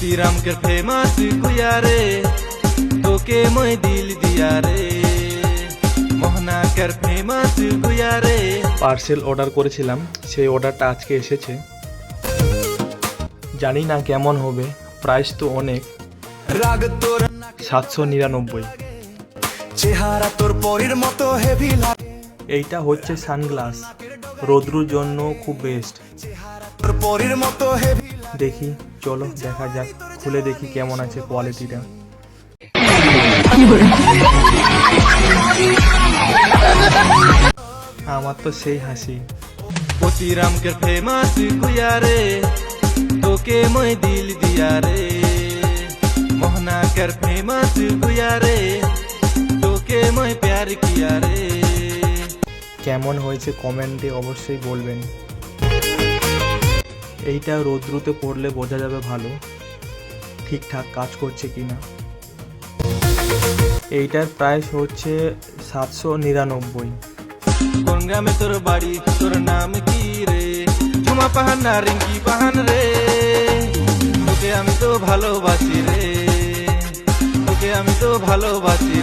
मोतीराम के फेमस गुया रे তোকে মই দিল দিয়া রে মোহনা কের ফেমাস গুয়া রে। পার্সেল অর্ডার করেছিলাম, সেই অর্ডারটা আজকে এসেছে। জানি না কেমন হবে, প্রাইস তো অনেক, 799। চেহারা তোর পরীর মতো হেভি লাগে। এইটা হচ্ছে সানগ্লাস, রোদ্রুর জন্য খুব বেস্ট। তোর পরীর মতো হেভি দেখি, চলো দেখা যাক, খুলে দেখি কেমন আছে কোয়ালিটিটা। আমার তো সেই হাসি। मोतीराम के फेमस गुया रे তোকে মই দিল দিয়া রে মোহনা কের ফেমাস গুয়া রে তোকে মই প্যার কিয়া রে। কেমন হয়েছে কমেন্টে অবশ্যই বলবেন। এইটা রোদ্রুতে পড়লে বোঝা যাবে ভালো ঠিকঠাক কাজ করছে কিনা। এইটার প্রাইস হচ্ছে 799। কোন গ্রামে তোর বাড়ি, তোর নাম কি রে? ঝুমা পাহান না রিঙ্কি পাহান রে তোকে আমি তো ভালোবাসি রে তোকে আমি তো ভালোবাসি।